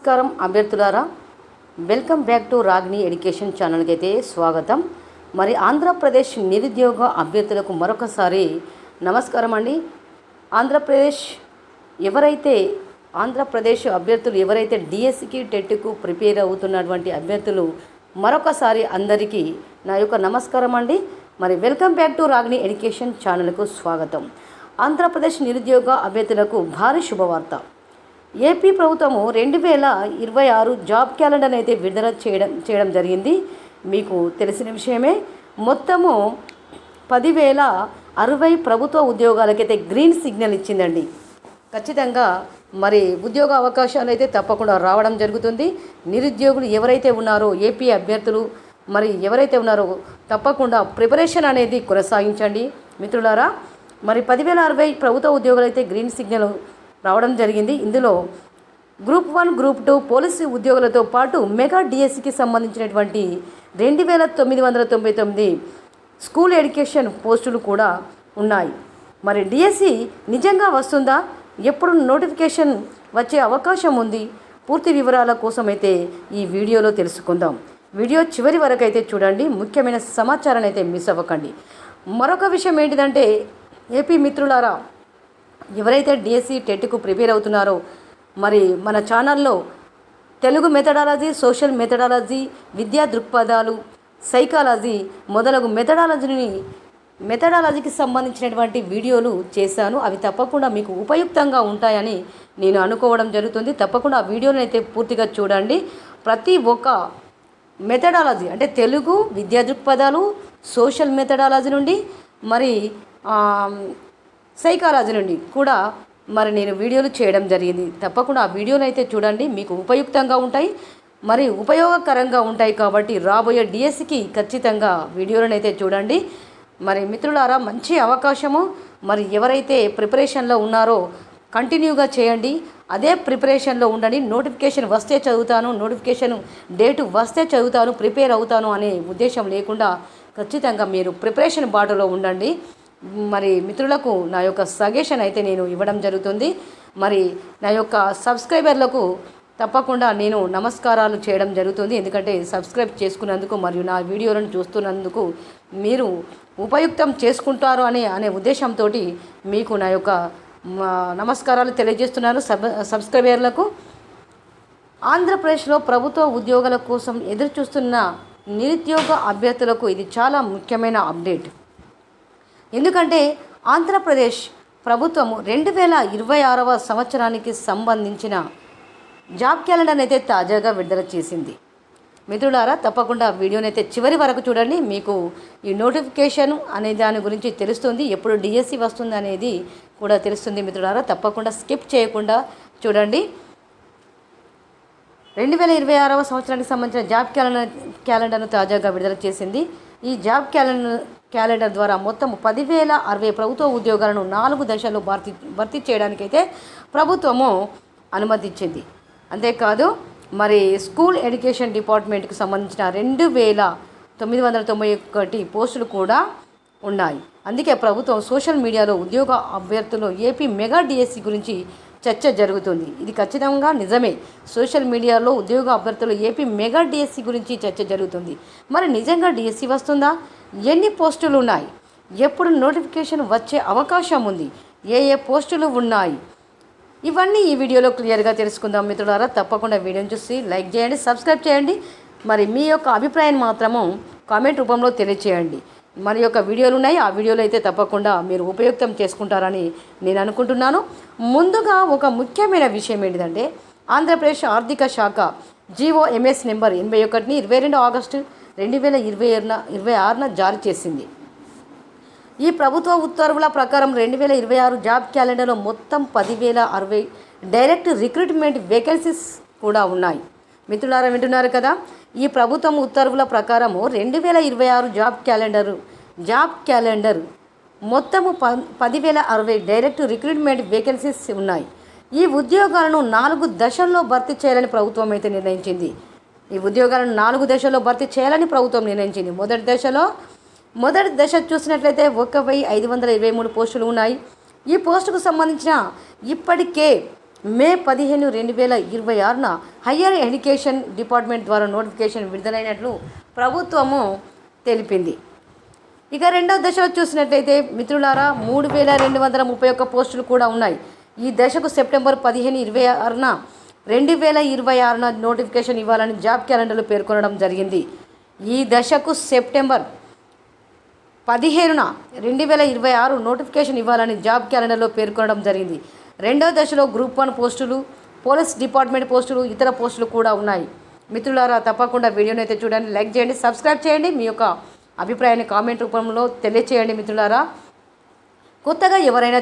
నమస్కారం అభ్యర్థులారా, welcome back to Ragini education ఛానల్కి అయితే స్వాగతం. మరి ఆంధ్రప్రదేశ్ నిరుద్యోగ అభ్యర్థులకు మరొకసారి నమస్కారం అండి. ఆంధ్రప్రదేశ్ అభ్యర్థులు ఎవరైతే డిఎస్సికి టెట్కు ప్రిపేర్ అవుతున్నటువంటి అభ్యర్థులు మరొకసారి అందరికీ నా యొక్క నమస్కారం అండి. మరి welcome back to Ragini education ఛానల్కు స్వాగతం. ఆంధ్రప్రదేశ్ నిరుద్యోగ అభ్యర్థులకు భారీ శుభవార్త. ఏపీ ప్రభుత్వము 2026 జాబ్ క్యాలెండర్ అయితే విడుదల చేయడం జరిగింది. మీకు తెలిసిన విషయమే. మొత్తము 10,060 ప్రభుత్వ ఉద్యోగాలకైతే గ్రీన్ సిగ్నల్ ఇచ్చిందండి. ఖచ్చితంగా మరి ఉద్యోగ అవకాశాలు అయితే తప్పకుండా రావడం జరుగుతుంది. నిరుద్యోగులు ఎవరైతే ఉన్నారో, ఏపీ అభ్యర్థులు మరి ఎవరైతే ఉన్నారో తప్పకుండా ప్రిపరేషన్ అనేది కొనసాగించండి మిత్రులారా. మరి 10,060 ప్రభుత్వ ఉద్యోగాలు అయితే గ్రీన్ సిగ్నల్ రావడం జరిగింది. ఇందులో గ్రూప్ 1, గ్రూప్ 2 పోలీసు ఉద్యోగులతో పాటు మెగా డిఎస్సికి సంబంధించినటువంటి 2,999 స్కూల్ ఎడ్యుకేషన్ పోస్టులు కూడా ఉన్నాయి. మరి డిఎస్సి నిజంగా వస్తుందా? ఎప్పుడు నోటిఫికేషన్ వచ్చే అవకాశం ఉంది? పూర్తి వివరాల కోసం అయితే ఈ వీడియోలో తెలుసుకుందాం. వీడియో చివరి వరకు అయితే చూడండి. ముఖ్యమైన సమాచారాన్ని అయితే మిస్ అవ్వకండి. మరొక విషయం ఏంటిదంటే, ఏపీ మిత్రులారా, ఎవరైతే డిఎస్సి టెట్కు ప్రిపేర్ అవుతున్నారో మరి మన ఛానల్లో తెలుగు మెథడాలజీ, సోషల్ మెథడాలజీ, విద్యా దృక్పథాలు, సైకాలజీ మొదలగు మెథడాలజీకి సంబంధించినటువంటి వీడియోలు చేశాను. అవి తప్పకుండా మీకు ఉపయుక్తంగా ఉంటాయని నేను అనుకోవడం జరుగుతుంది. తప్పకుండా ఆ వీడియోని అయితే పూర్తిగా చూడండి. ప్రతి ఒక్క మెథడాలజీ అంటే తెలుగు విద్యా దృక్పథాలు, సోషల్ మెథడాలజీ నుండి మరి సైకాలజీ నుండి కూడా మరి నేను వీడియోలు చేయడం జరిగింది. తప్పకుండా ఆ వీడియోలు అయితే చూడండి. మీకు ఉపయుక్తంగా ఉంటాయి, మరి ఉపయోగకరంగా ఉంటాయి. కాబట్టి రాబోయే డిఎస్సికి ఖచ్చితంగా వీడియోలను అయితే చూడండి. మరి మిత్రులారా, మంచి అవకాశము. మరి ఎవరైతే ప్రిపరేషన్లో ఉన్నారో కంటిన్యూగా చేయండి. అదే ప్రిపరేషన్లో ఉండండి. నోటిఫికేషన్ వస్తే చదువుతాను, నోటిఫికేషన్ డేటు వస్తే చదువుతాను, ప్రిపేర్ అవుతాను అనే ఉద్దేశం లేకుండా ఖచ్చితంగా మీరు ప్రిపరేషన్ బాటలో ఉండండి. మరి మిత్రులకు నా యొక్క సజెషన్ అయితే నేను ఇవ్వడం జరుగుతుంది. మరి నా యొక్క సబ్స్క్రైబర్లకు తప్పకుండా నేను నమస్కారాలు చేయడం జరుగుతుంది. ఎందుకంటే సబ్స్క్రైబ్ చేసుకున్నందుకు మరియు నా వీడియోలను చూస్తున్నందుకు మీరు ఉపయుక్తం చేసుకుంటారు అనే ఉద్దేశంతో మీకు నా యొక్క నమస్కారాలు తెలియజేస్తున్నాను సబ్స్క్రైబర్లకు. ఆంధ్రప్రదేశ్లో ప్రభుత్వ ఉద్యోగాల కోసం ఎదురు చూస్తున్న నిరుద్యోగ అభ్యర్థులకు ఇది చాలా ముఖ్యమైన అప్డేట్. ఎందుకంటే ఆంధ్రప్రదేశ్ ప్రభుత్వము 2026 సంవత్సరానికి సంబంధించిన జాబ్ క్యాలెండర్ అయితే తాజాగా విడుదల చేసింది. మిత్రులారా, తప్పకుండా వీడియోని అయితే చివరి వరకు చూడండి. మీకు ఈ నోటిఫికేషన్ అనే దాని గురించి తెలుస్తుంది. ఎప్పుడు డిఎస్సి వస్తుంది అనేది కూడా తెలుస్తుంది మిత్రులారా. తప్పకుండా స్కిప్ చేయకుండా చూడండి. 2026 సంవత్సరానికి సంబంధించిన జాబ్ క్యాలెండర్ను తాజాగా విడుదల చేసింది. ఈ జాబ్ క్యాలెండర్ ద్వారా మొత్తం 10,060 ప్రభుత్వ ఉద్యోగాలను 4 దశల్లో భర్తీ చేయడానికైతే ప్రభుత్వము అనుమతించింది. అంతేకాదు మరి స్కూల్ ఎడ్యుకేషన్ డిపార్ట్మెంట్కి సంబంధించిన 2,991 పోస్టులు కూడా ఉన్నాయి. అందుకే ప్రభుత్వం సోషల్ మీడియాలో ఉద్యోగ అభ్యర్థులు ఏపీ మెగా డిఎస్సి గురించి చర్చ జరుగుతుంది. ఇది ఖచ్చితంగా నిజమే. సోషల్ మీడియాలో ఉద్యోగ అభ్యర్థులు ఏపీ మెగా డిఎస్సి గురించి చర్చ జరుగుతుంది. మరి నిజంగా డిఎస్సి వస్తుందా? ఎన్ని పోస్టులు ఉన్నాయి? ఎప్పుడు నోటిఫికేషన్ వచ్చే అవకాశం ఉంది? ఏ పోస్టులు ఉన్నాయి? ఇవన్నీ ఈ వీడియోలో క్లియర్గా తెలుసుకుందాం మిత్రులారా. తప్పకుండా వీడియోని చూసి లైక్ చేయండి, సబ్స్క్రైబ్ చేయండి. మరి మీ యొక్క అభిప్రాయం మాత్రము కామెంట్ రూపంలో తెలియచేయండి. మరి యొక్క వీడియోలు ఉన్నాయి, ఆ వీడియోలు అయితే తప్పకుండా మీరు ఉపయుక్తం చేసుకుంటారని నేను అనుకుంటున్నాను. ముందుగా ఒక ముఖ్యమైన విషయం ఏంటిదంటే, ఆంధ్రప్రదేశ్ ఆర్థిక శాఖ GOMS నెంబర్ 81ని 22 ఆగస్టు 2026 జారీ చేసింది. ఈ ప్రభుత్వ ఉత్తర్వుల ప్రకారం 2026 జాబ్ క్యాలెండర్లో మొత్తం 10,060 డైరెక్ట్ రిక్రూట్మెంట్ వేకెన్సీస్ కూడా ఉన్నాయి. మిత్రులారా, వింటున్నారు కదా. ఈ ప్రభుత్వం ఉత్తర్వుల ప్రకారము 2026 జాబ్ క్యాలెండర్ మొత్తము 10,060 డైరెక్ట్ రిక్రూట్మెంట్ వేకెన్సీస్ ఉన్నాయి. ఈ ఉద్యోగాలను 4 దశల్లో భర్తీ చేయాలని ప్రభుత్వం అయితే నిర్ణయించింది. ఈ ఉద్యోగాలను 4 దశల్లో భర్తీ చేయాలని ప్రభుత్వం నిర్ణయించింది. మొదటి దశ చూసినట్లయితే 1,523 పోస్టులు ఉన్నాయి. ఈ పోస్టుకు సంబంధించిన ఇప్పటికే మే 15, 2026 హయ్యర్ ఎడ్యుకేషన్ డిపార్ట్మెంట్ ద్వారా నోటిఫికేషన్ విడుదలైనట్లు ప్రభుత్వము తెలిపింది. ఇక రెండవ దశలో చూసినట్లయితే మిత్రులారా 3231 పోస్టులు కూడా ఉన్నాయి. ఈ దశకు సెప్టెంబర్ 15, 2026 నోటిఫికేషన్ ఇవ్వాలని జాబ్ క్యాలెండర్లో పేర్కొనడం జరిగింది. ఈ దశకు సెప్టెంబర్ 15, 2026 నోటిఫికేషన్ ఇవ్వాలని జాబ్ క్యాలెండర్లో పేర్కొనడం జరిగింది. రెండవ దశలో గ్రూప్ 1 పోస్టులు, పోలీస్ డిపార్ట్మెంట్ పోస్టులు, ఇతర పోస్టులు కూడా ఉన్నాయి. మిత్రులారా తప్పకుండా వీడియోని అయితే చూడండి, లైక్ చేయండి, సబ్స్క్రైబ్ చేయండి, మీ యొక్క అభిప్రాయాన్ని కామెంట్ రూపంలో తెలియచేయండి. మిత్రులారా కొత్తగా ఎవరైనా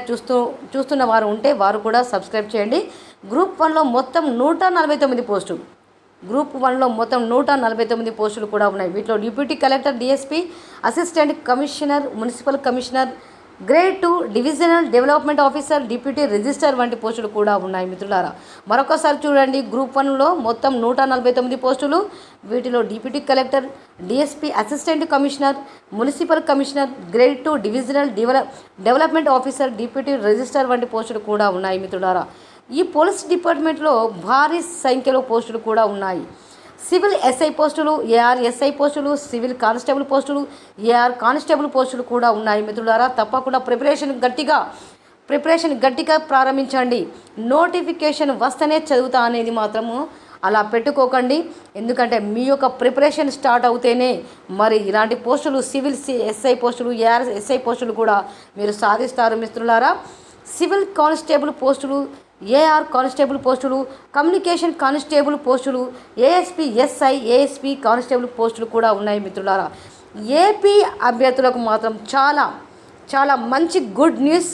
చూస్తున్న వారు ఉంటే వారు కూడా సబ్స్క్రైబ్ చేయండి. గ్రూప్ 1లో మొత్తం 149 పోస్టులు, గ్రూప్ 1లో మొత్తం 149 పోస్టులు కూడా ఉన్నాయి. వీటిలో deputy collector, DSP, assistant commissioner, municipal commissioner, grade 2 divisional development officer, deputy register వంటి పోస్టులు కూడా ఉన్నాయి. మిత్రులారా మరొకసారి చూడండి, గ్రూప్ 1లో మొత్తం 149 పోస్టులు, వీటిలో deputy collector, DSP, assistant commissioner, municipal commissioner, grade 2 divisional development officer, deputy register వంటి పోస్టులు కూడా ఉన్నాయి. మిత్రులారా ఈ పోలీస్ డిపార్ట్మెంట్లో భారీ సంఖ్యలో పోస్టులు కూడా ఉన్నాయి. సివిల్ ఎస్ఐ పోస్టులు, ఏఆర్ ఎస్ఐ పోస్టులు, సివిల్ కానిస్టేబుల్ పోస్టులు, ఏఆర్ కానిస్టేబుల్ పోస్టులు కూడా ఉన్నాయి. మిత్రులారా తప్పకుండా ప్రిపరేషన్ గట్టిగా ప్రారంభించండి. నోటిఫికేషన్ వస్తేనే చదువుతా అనేది మాత్రము అలా పెట్టుకోకండి. ఎందుకంటే మీ యొక్క ప్రిపరేషన్ స్టార్ట్ అవుతేనే మరి ఇలాంటి పోస్టులు, సివిల్ ఎస్ఐ పోస్టులు, ఏఆర్ ఎస్ఐ పోస్టులు కూడా మీరు సాధిస్తారు. మిత్రులారా సివిల్ కానిస్టేబుల్ పోస్టులు, ఏఆర్ కానిస్టేబుల్ పోస్టులు, కమ్యూనికేషన్ కానిస్టేబుల్ పోస్టులు, ఏఎస్పీ ఎస్ఐ, ఏఎస్పీ కానిస్టేబుల్ పోస్టులు కూడా ఉన్నాయి. మిత్రులారా ఏపీ అభ్యర్థులకు మాత్రం చాలా మంచి గుడ్ న్యూస్.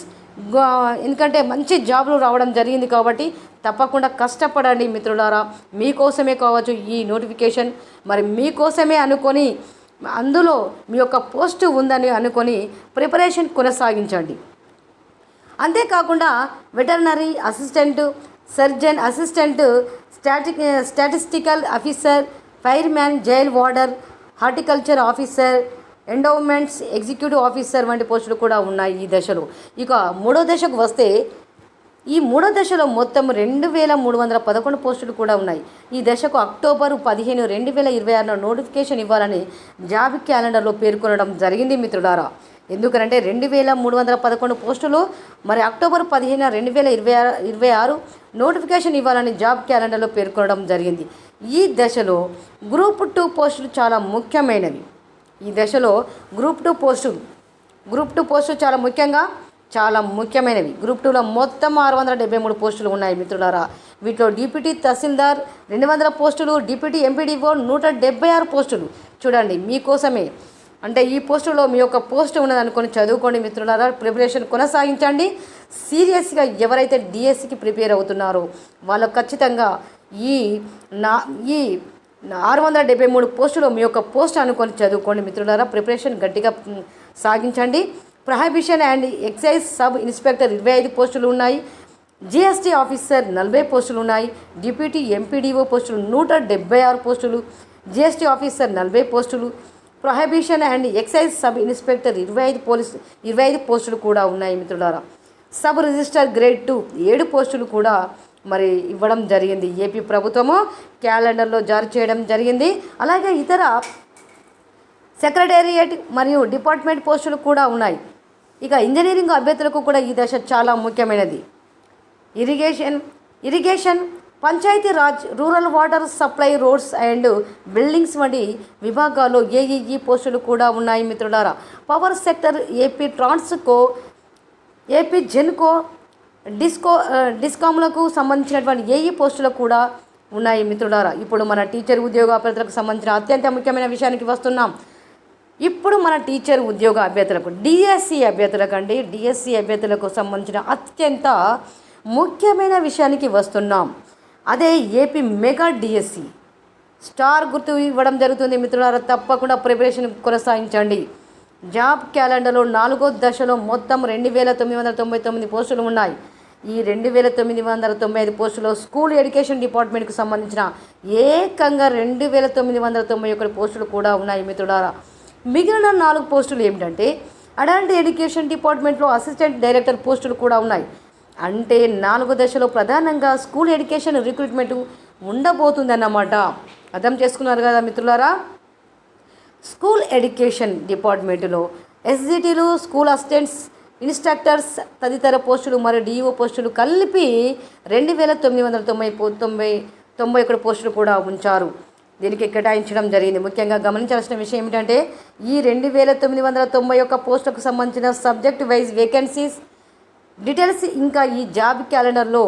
ఎందుకంటే మంచి జాబ్లు రావడం జరిగింది కాబట్టి తప్పకుండా కష్టపడండి. మిత్రులారా మీకోసమే కావచ్చు ఈ నోటిఫికేషన్, మరి మీకోసమే అనుకొని అందులో మీ యొక్క పోస్టు ఉందని అనుకొని ప్రిపరేషన్ కొనసాగించండి. అంతేకాకుండా veterinary assistant, surgeon assistant, statistical officer, fireman, jail warder, horticulture officer, endowments executive officer వంటి పోస్టులు కూడా ఉన్నాయి ఈ దశలో. ఇక మూడో దశకు వస్తే ఈ మూడో దశలో మొత్తం 2311 పోస్టులు కూడా ఉన్నాయి. ఈ దశకు అక్టోబర్ 15, 2026 నోటిఫికేషన్ ఇవ్వాలని జాబ్ క్యాలెండర్లో పేర్కొనడం జరిగింది. మిత్రులారా ఎందుకంటే 2311 పోస్టులు మరి అక్టోబర్ 15, 2026 నోటిఫికేషన్ ఇవ్వాలని జాబ్ క్యాలెండర్లో పేర్కొనడం జరిగింది. ఈ దశలో గ్రూప్ 2 పోస్టులు చాలా ముఖ్యమైనవి. ఈ దశలో గ్రూప్ 2 పోస్టులు చాలా ముఖ్యమైనవి. గ్రూప్ 2లో మొత్తం 673 పోస్టులు ఉన్నాయి. మిత్రులారా వీటిలో డిప్యూటీ తహసీల్దార్ 200 పోస్టులు, డిప్యూటీ ఎంపీడీఓ 176 పోస్టులు. చూడండి మీకోసమే, అంటే ఈ పోస్టులో మీ యొక్క పోస్ట్ ఉన్నది అనుకొని చదువుకోండి. మిత్రులారా ప్రిపరేషన్ కొనసాగించండి. సీరియస్గా ఎవరైతే డిఎస్సికి ప్రిపేర్ అవుతున్నారో వాళ్ళు ఖచ్చితంగా ఈ 673 పోస్టులో మీ యొక్క పోస్ట్ అనుకొని చదువుకోండి. మిత్రులారా ప్రిపరేషన్ గట్టిగా సాగించండి. Prohibition and excise sub inspector 25 పోస్టులు ఉన్నాయి. జిఎస్టీ ఆఫీసర్ 40 పోస్టులు ఉన్నాయి. డిప్యూటీ ఎంపీడీఓ పోస్టులు 176 పోస్టులు, జిఎస్టీ ఆఫీసర్ 40 పోస్టులు, prohibition and excise sub inspector 25 పోస్టులు కూడా ఉన్నాయి. మిత్రులారా సబ్ రిజిస్టర్ గ్రేడ్ 2 7 పోస్టులు కూడా మరి ఇవ్వడం జరిగింది. ఏపీ ప్రభుత్వము క్యాలెండర్లో జారీ చేయడం జరిగింది. అలాగే ఇతర సెక్రటేరియట్ మరియు డిపార్ట్మెంట్ పోస్టులు కూడా ఉన్నాయి. ఇక ఇంజనీరింగ్ అభ్యర్థులకు కూడా ఈ దశ చాలా ముఖ్యమైనది. Irrigation, Panchayati Raj, rural water supply, roads and buildings వంటి విభాగాల్లో ఏఈఈ పోస్టులు కూడా ఉన్నాయి. మిత్రులారా power sector, AP Transco, AP Genco, డిస్కామ్లకు సంబంధించినటువంటి ఏఈ పోస్టులు కూడా ఉన్నాయి. మిత్రులారా ఇప్పుడు మన టీచర్ ఉద్యోగ అభ్యర్థులకు సంబంధించిన అత్యంత ముఖ్యమైన విషయానికి వస్తున్నాం. ఇప్పుడు మన టీచర్ ఉద్యోగ అభ్యర్థులకు డిఎస్సి అభ్యర్థులకు సంబంధించిన అత్యంత ముఖ్యమైన విషయానికి వస్తున్నాం. అదే ఏపీ మెగా డిఎస్సి స్టార్ గుర్తు ఇవ్వడం జరుగుతుంది. మిత్రులారా తప్పకుండా ప్రిపరేషన్ కొనసాగించండి. జాబ్ క్యాలెండర్లో 4వ దశలో మొత్తం 2999 పోస్టులు ఉన్నాయి. ఈ 2995 పోస్టులో స్కూల్ ఎడ్యుకేషన్ డిపార్ట్మెంట్కి సంబంధించిన ఏకంగా 2991 పోస్టులు కూడా ఉన్నాయి. మిత్రులారా మిగిలిన 4 పోస్టులు ఏమిటంటే అడల్ట్ ఎడ్యుకేషన్ డిపార్ట్మెంట్లో అసిస్టెంట్ డైరెక్టర్ పోస్టులు కూడా ఉన్నాయి. అంటే 4 దశలో ప్రధానంగా స్కూల్ ఎడ్యుకేషన్ రిక్రూట్మెంట్ ఉండబోతుందన్నమాట. అర్థం చేసుకున్నారు కదా మిత్రులారా. స్కూల్ ఎడ్యుకేషన్ డిపార్ట్మెంటులో ఎస్జిటీలు, స్కూల్ అసిస్టెంట్స్, ఇన్స్ట్రక్టర్స్ తదితర పోస్టులు మరియు డిఈఓ పోస్టులు కలిపి 2991 పోస్టులు కూడా ఉంచారు. దీనికి కేటాయించడం జరిగింది. ముఖ్యంగా గమనించాల్సిన విషయం ఏమిటంటే ఈ 2991 పోస్టులకు సంబంధించిన సబ్జెక్ట్ వైజ్ వేకెన్సీస్ డీటెయిల్స్ ఇంకా ఈ జాబ్ క్యాలెండర్లో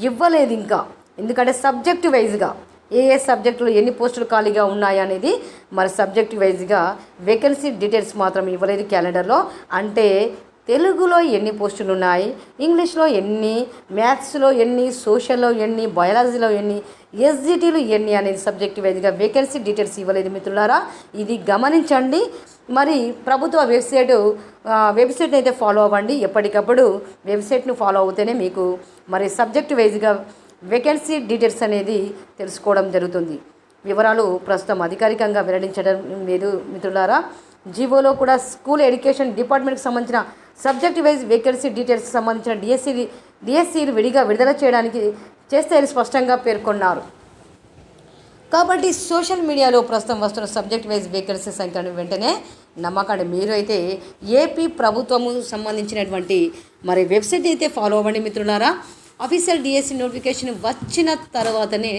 ఇవ్వలేదు ఇంకా. ఎందుకంటే సబ్జెక్ట్ వైజ్గా ఏ సబ్జెక్టులో ఎన్ని పోస్టులు ఖాళీగా ఉన్నాయి అనేది మరి సబ్జెక్ట్ వైజ్గా వేకెన్సీ డీటెయిల్స్ మాత్రం ఇవ్వలేదు క్యాలెండర్లో. అంటే తెలుగులో ఎన్ని పోస్టులు ఉన్నాయి, ఇంగ్లీష్లో ఎన్ని, మ్యాథ్స్లో ఎన్ని, సోషల్లో ఎన్ని, బయాలజీలో ఎన్ని, ఎస్జిటీలు ఎన్ని అనేది సబ్జెక్ట్ వైజ్గా వేకెన్సీ డీటెయిల్స్ ఇవ్వలేదు మిత్రులారా. ఇది గమనించండి. మరి ప్రభుత్వ వెబ్సైట్ని అయితే ఫాలో అవ్వండి. ఎప్పటికప్పుడు వెబ్సైట్ను ఫాలో అవుతేనే మీకు మరి సబ్జెక్ట్ వైజ్గా వేకెన్సీ డీటెయిల్స్ అనేది తెలుసుకోవడం జరుగుతుంది. వివరాలు ప్రస్తుతం అధికారికంగా వెల్లడించడం లేదు మిత్రులారా. జీవోలో కూడా స్కూల్ ఎడ్యుకేషన్ డిపార్ట్మెంట్కి సంబంధించిన సబ్జెక్ట్ వైజ్ వేకెన్సీ డీటెయిల్స్కి సంబంధించిన డిఎస్సీలు విడిగా విడుదల చేస్తే స్పష్టంగా పేర్కొన్నారు. కాబట్టి సోషల్ మీడియాలో ప్రస్తుతం వస్తున్న సబ్జెక్ట్ వైజ్ వేకెన్సీ సంఖ్యను వెంటనే నమ్మకండి. మీరు అయితే ఏపీ ప్రభుత్వము సంబంధించినటువంటి మరి వెబ్సైట్ అయితే ఫాలో అవ్వండి మిత్రులారా. అఫీషియల్ డిఎస్సి నోటిఫికేషన్ వచ్చిన తర్వాతనే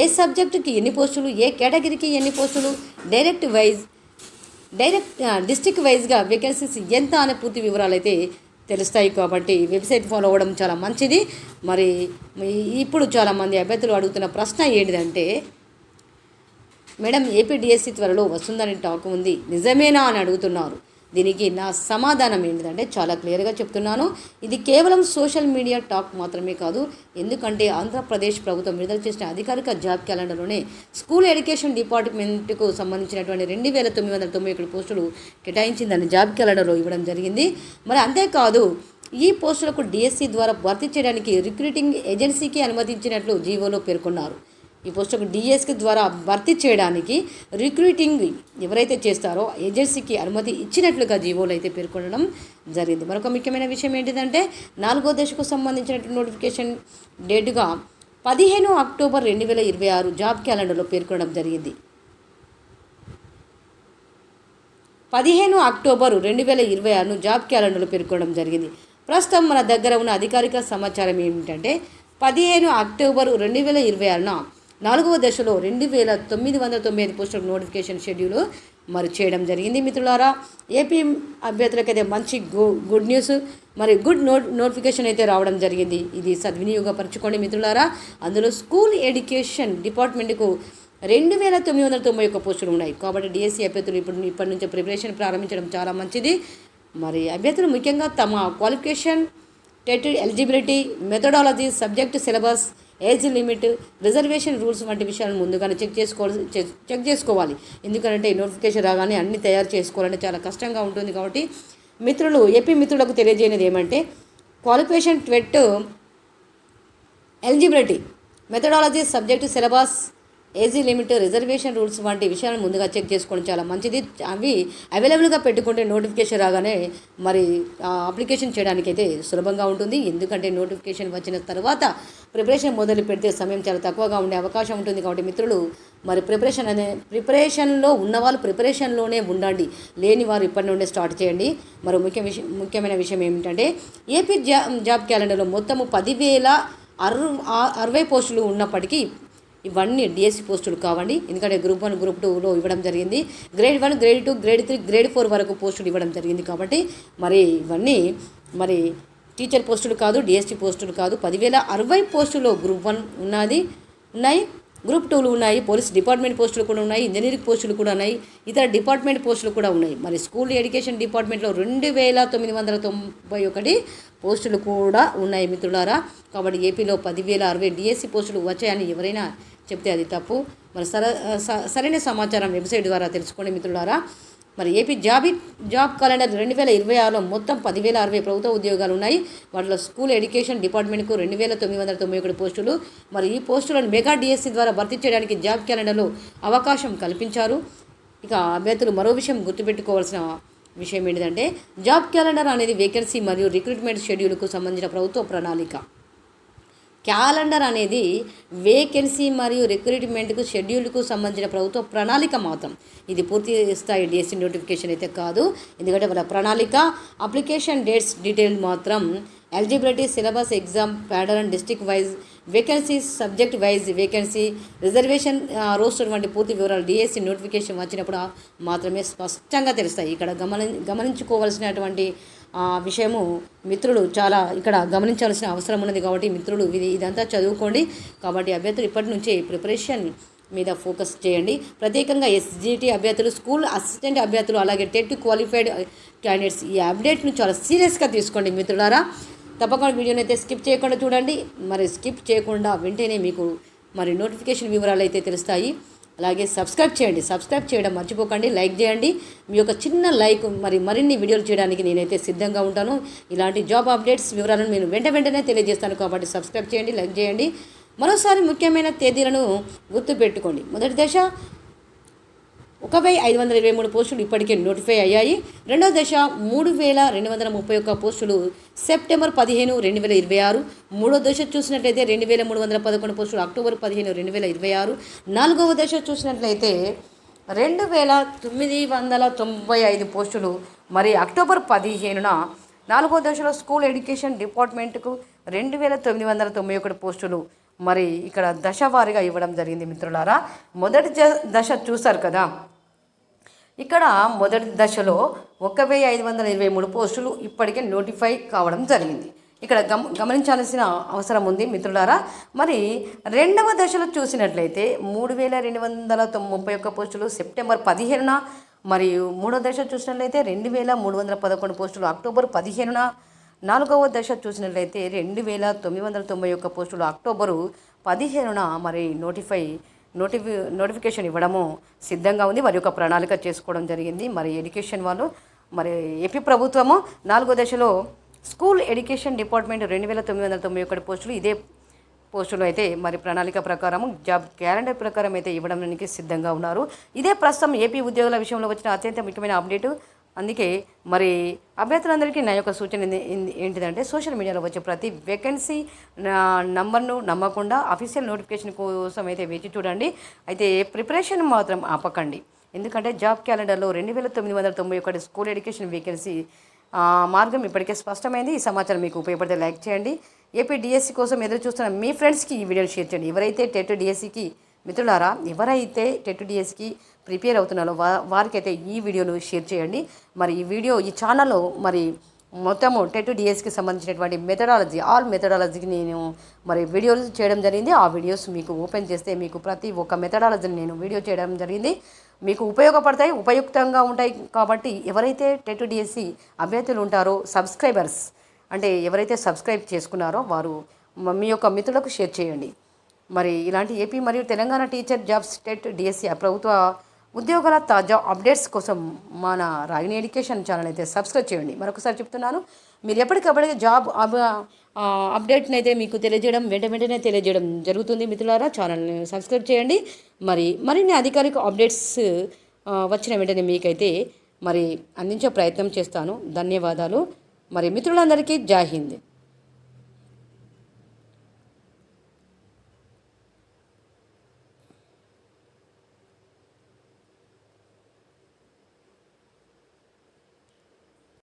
ఏ సబ్జెక్టుకి ఎన్ని పోస్టులు, ఏ కేటగిరీకి ఎన్ని పోస్టులు, డైరెక్ట్ డిస్ట్రిక్ట్ వైజ్గా వేకెన్సీస్ ఎంత అనే పూర్తి వివరాలు అయితే తెలుస్తాయి. కాబట్టి వెబ్సైట్ ఫాలో అవ్వడం చాలా మంచిది. మరి ఇప్పుడు చాలామంది అభ్యర్థులు అడుగుతున్న ప్రశ్న ఏంటిదంటే, మేడం ఏపీ డిఎస్సి త్వరలో వస్తుందని టాక్ ఉంది, నిజమేనా అని అడుగుతున్నారు. దీనికి నా సమాధానం ఏంటిదంటే చాలా క్లియర్గా చెప్తున్నాను. ఇది కేవలం సోషల్ మీడియా టాక్ మాత్రమే కాదు. ఎందుకంటే ఆంధ్రప్రదేశ్ ప్రభుత్వం విడుదల చేసిన అధికారిక జాబ్ క్యాలెండర్లోనే స్కూల్ ఎడ్యుకేషన్ డిపార్ట్మెంట్కు సంబంధించినటువంటి 2991 పోస్టులు కేటాయించిందని జాబ్ క్యాలెండర్లో ఇవ్వడం జరిగింది. మరి అంతేకాదు ఈ పోస్టులకు డిఎస్సి ద్వారా భర్తీ చేయడానికి రిక్రూటింగ్ ఏజెన్సీకి అనుమతించినట్లు జీవోలో పేర్కొన్నారు. ఈ పోస్టులకు డిఎస్సి ద్వారా భర్తీ చేయడానికి రిక్రూటింగ్ ఎవరైతే చేస్తారో ఏజెన్సీకి అనుమతి ఇచ్చినట్లుగా జీవోలో అయితే పేర్కొనడం జరిగింది. మరొక ముఖ్యమైన విషయం ఏంటిదంటే 4వ దశకు సంబంధించినటువంటి నోటిఫికేషన్ డేటుగా 15 అక్టోబర్ 2026 జాబ్ క్యాలెండర్లో పేర్కొనడం జరిగింది. 15 అక్టోబర్ 2026 జాబ్ క్యాలెండర్లో పేర్కొనడం జరిగింది. ప్రస్తుతం మన దగ్గర ఉన్న అధికారిక సమాచారం ఏమిటంటే 15 అక్టోబర్ 2026 4వ దశలో 2995 పోస్టులకు నోటిఫికేషన్ షెడ్యూల్ మరి చేయడం జరిగింది మిత్రులారా. ఏపీ అభ్యర్థులకైతే మంచి గుడ్ న్యూస్, మరి నోటిఫికేషన్ అయితే రావడం జరిగింది. ఇది సద్వినియోగపరచుకోండి మిత్రులారా. అందులో స్కూల్ ఎడ్యుకేషన్ డిపార్ట్మెంట్కు 2991 పోస్టులు ఉన్నాయి. కాబట్టి డిఎస్సి అభ్యర్థులు ఇప్పటి నుంచి ప్రిపరేషన్ ప్రారంభించడం చాలా మంచిది. మరి అభ్యర్థులు ముఖ్యంగా తమ qualification, TET eligibility, methodology, subject syllabus, age limit, reservation rules వంటి విషయాలను ముందుగానే చెక్ చేసుకోవాలి. ఎందుకంటే నోటిఫికేషన్ రాగానే అన్ని తయారు చేసుకోవాలంటే చాలా కష్టంగా ఉంటుంది. కాబట్టి ఏపీ మిత్రులకు తెలియజేయనిది ఏమంటే qualification, TET eligibility, methodology, subject syllabus, age limit, reservation rules వంటి విషయాలను ముందుగా చెక్ చేసుకోవడం చాలా మంచిది. అవి అవైలబుల్గా పెట్టుకుంటే నోటిఫికేషన్ రాగానే మరి అప్లికేషన్ చేయడానికి అయితే సులభంగా ఉంటుంది. ఎందుకంటే నోటిఫికేషన్ వచ్చిన తర్వాత ప్రిపరేషన్ మొదలు పెడితే సమయం చాలా తక్కువగా ఉండే అవకాశం ఉంటుంది. కాబట్టి మిత్రులు మరి ప్రిపరేషన్లో ఉన్నవాళ్ళు ప్రిపరేషన్లోనే ఉండండి, లేని వారు ఇప్పటి నుండే స్టార్ట్ చేయండి. మరో ముఖ్యమైన విషయం ఏమిటంటే ఏపీ జాబ్ క్యాలెండర్లో మొత్తము 10,060 పోస్టులు ఉన్నప్పటికీ ఇవన్నీ డిఎస్సి పోస్టులు కావండి. ఎందుకంటే గ్రూప్ 1, గ్రూప్ 2లో ఇవ్వడం జరిగింది. గ్రేడ్ 1, గ్రేడ్ 2, గ్రేడ్ 3, గ్రేడ్ 4 వరకు పోస్టులు ఇవ్వడం జరిగింది. కాబట్టి మరి ఇవన్నీ మరి టీచర్ పోస్టులు కాదు, డిఎస్సి పోస్టులు కాదు. 10,060 పోస్టులు గ్రూప్ 1 ఉన్నాయి, గ్రూప్ 2లు ఉన్నాయి, పోలీస్ డిపార్ట్మెంట్ పోస్టులు కూడా ఉన్నాయి, ఇంజనీరింగ్ పోస్టులు కూడా ఉన్నాయి, ఇతర డిపార్ట్మెంట్ పోస్టులు కూడా ఉన్నాయి. మరి స్కూల్ ఎడ్యుకేషన్ డిపార్ట్మెంట్లో 2,991 పోస్టులు కూడా ఉన్నాయి మిత్రులారా. కాబట్టి ఏపీలో 10,060 డిఎస్సి పోస్టులు వచ్చాయని ఎవరైనా చెప్తే అది తప్పు. మరి సరైన సమాచారం వెబ్సైట్ ద్వారా తెలుసుకోండి మిత్రులారా. మరి ఏపీ జాబ్ క్యాలెండర్ 2026లో మొత్తం 10,060 ప్రభుత్వ ఉద్యోగాలు ఉన్నాయి. వాటిలో స్కూల్ ఎడ్యుకేషన్ డిపార్ట్మెంట్కు 2,991 పోస్టులు. మరి ఈ పోస్టులను మెగా డిఎస్సి ద్వారా భర్తీ చేయడానికి జాబ్ క్యాలెండర్లో అవకాశం కల్పించారు. ఇక అభ్యర్థులు మరో విషయం గుర్తుపెట్టుకోవాల్సిన విషయం ఏంటంటే జాబ్ క్యాలెండర్ అనేది వేకెన్సీ మరియు రిక్రూట్మెంట్ షెడ్యూల్కు సంబంధించిన ప్రభుత్వ ప్రణాళిక. క్యాలెండర్ అనేది వేకెన్సీ మరియు రిక్రూట్మెంట్కు షెడ్యూల్కు సంబంధించిన ప్రభుత్వ ప్రణాళిక మాత్రం. ఇది పూర్తి స్థాయి డిఎస్సి నోటిఫికేషన్ అయితే కాదు. ఎందుకంటే వాళ్ళ ప్రణాళిక, అప్లికేషన్ డేట్స్ డీటెయిల్ మాత్రం eligibility, syllabus, exam pattern, district wise vacancies, subject wise vacancy, reservation roster వంటి పూర్తి వివరాలు డిఎస్సి నోటిఫికేషన్ వచ్చినప్పుడు మాత్రమే స్పష్టంగా తెలుస్తాయి. ఇక్కడ గమనించుకోవాల్సినటువంటి విషయము మిత్రులు చాలా ఇక్కడ గమనించాల్సిన అవసరం ఉన్నది. కాబట్టి మిత్రులు ఇదంతా చదువుకోండి. కాబట్టి అభ్యర్థులు ఇప్పటి నుంచే ప్రిపరేషన్ మీద ఫోకస్ చేయండి. ప్రత్యేకంగా ఎస్జిటి అభ్యర్థులు, స్కూల్ అసిస్టెంట్ అభ్యర్థులు, అలాగే టెట్ క్వాలిఫైడ్ క్యాండిడేట్స్ ఈ అప్డేట్ను చాలా సీరియస్గా తీసుకోండి మిత్రులారా. తప్పకుండా వీడియోని అయితే స్కిప్ చేయకుండా చూడండి. మరి స్కిప్ చేయకుండా వెంటనే మీకు మరి నోటిఫికేషన్ వివరాలు అయితే తెలుస్తాయి. అలాగే సబ్స్క్రైబ్ చేయండి. సబ్స్క్రైబ్ చేయడం మర్చిపోకండి. లైక్ చేయండి. మీ యొక్క చిన్న లైక్ మరిన్ని వీడియోలు చేయడానికి నేనైతే సిద్ధంగా ఉంటాను. ఇలాంటి జాబ్ అప్డేట్స్ వివరాలను నేను వెంటనే తెలియజేస్తాను. కాబట్టి సబ్స్క్రైబ్ చేయండి, లైక్ చేయండి. మరోసారి ముఖ్యమైన తేదీలను గుర్తుపెట్టుకోండి. మొదటి దశ 1523 పోస్టులు ఇప్పటికే నోటిఫై అయ్యాయి. రెండవ దశ 3231 పోస్టులు సెప్టెంబర్ 15, 2026. మూడో దశ చూసినట్లయితే 2311 పోస్టులు అక్టోబర్ 15, 2026. నాలుగవ దశ చూసినట్లయితే 2995 పోస్టులు మరి అక్టోబర్ 15న. నాలుగో దశలో స్కూల్ ఎడ్యుకేషన్ డిపార్ట్మెంట్కు 2991 పోస్టులు మరి ఇక్కడ దశవారీగా ఇవ్వడం జరిగింది మిత్రులారా. మొదటి దశ చూశారు కదా, ఇక్కడ మొదటి దశలో 1523 పోస్టులు ఇప్పటికే నోటిఫై కావడం జరిగింది. ఇక్కడ గమనించాల్సిన అవసరం ఉంది మిత్రులారా. మరి రెండవ దశలో చూసినట్లయితే 3231 పోస్టులు సెప్టెంబర్ 15న. మరియు మూడో దశ చూసినట్లయితే 2311 పోస్టులు అక్టోబర్ 15న. నాలుగవ దశ చూసినట్లయితే 2991 పోస్టులు అక్టోబరు 15న మరి నోటిఫికేషన్ ఇవ్వడము సిద్ధంగా ఉంది. మరి ఒక ప్రణాళిక చేసుకోవడం జరిగింది. మరి ఎడ్యుకేషన్ వాళ్ళు మరి ఏపీ ప్రభుత్వము నాలుగో దశలో స్కూల్ ఎడ్యుకేషన్ డిపార్ట్మెంట్ 2991 పోస్టులు ఇదే పోస్టులు అయితే మరి ప్రణాళిక ప్రకారం జాబ్ క్యాలెండర్ ప్రకారం అయితే ఇవ్వడానికి సిద్ధంగా ఉన్నారు. ఇదే ప్రస్తుతం ఏపీ ఉద్యోగుల విషయంలో వచ్చిన అత్యంత ముఖ్యమైన అప్డేటు. అందుకే మరి అభ్యర్థులందరికీ నా యొక్క సూచన ఏంటిదంటే సోషల్ మీడియాలో వచ్చే ప్రతి వేకెన్సీ నంబర్ను నమ్మకుండా అఫీషియల్ నోటిఫికేషన్ కోసం అయితే వేచి చూడండి. అయితే ప్రిపరేషన్ మాత్రం ఆపకండి. ఎందుకంటే జాబ్ క్యాలెండర్లో 2991 స్కూల్ ఎడ్యుకేషన్ వేకెన్సీ మార్గం ఇప్పటికే స్పష్టమైంది. ఈ సమాచారం మీకు ఉపయోగపడితే లైక్ చేయండి. ఏపీ డిఎస్సి కోసం ఎదురు చూస్తున్న మీ ఫ్రెండ్స్కి ఈ వీడియోని షేర్ చేయండి. ఎవరైతే టెట్ డిఎస్సికి మిత్రులారా ఎవరైతే టెట్ డిఎస్సికి ప్రిపేర్ అవుతున్నారో వారికైతే ఈ వీడియోను షేర్ చేయండి. మరి ఈ ఛానల్లో మరి మొత్తము టెట్ డిఎస్సికి సంబంధించినటువంటి ఆల్ మెథడాలజీకి నేను మరి వీడియోలు చేయడం జరిగింది. ఆ వీడియోస్ మీకు ఓపెన్ చేస్తే మీకు ప్రతి ఒక్క మెథడాలజీని నేను వీడియో చేయడం జరిగింది. మీకు ఉపయోగపడతాయి, ఉపయుక్తంగా ఉంటాయి. కాబట్టి ఎవరైతే టెట్ డిఎస్సి అభ్యర్థులు ఉంటారో సబ్స్క్రైబర్స్ అంటే ఎవరైతే సబ్స్క్రైబ్ చేసుకున్నారో వారు మీ యొక్క మిత్రులకు షేర్ చేయండి. మరి ఇలాంటి ఏపీ మరియు Telangana teacher jobs TET DSC ప్రభుత్వ ఉద్యోగాల తాజా అప్డేట్స్ కోసం మన రాగిణి ఎడ్యుకేషన్ ఛానల్ అయితే సబ్స్క్రైబ్ చేయండి. మరొకసారి చెప్తున్నాను, మీరు ఎప్పటికప్పటికి జాబ్ అప్డేట్ని అయితే మీకు వెంటనే తెలియజేయడం జరుగుతుంది. మిత్రులారా ఛానల్ని సబ్స్క్రైబ్ చేయండి. మరిన్ని అధికారిక అప్డేట్స్ వచ్చిన వెంటనే మీకైతే మరి అందించే ప్రయత్నం చేస్తాను. ధన్యవాదాలు. మరి మిత్రులందరికీ జై హింద్.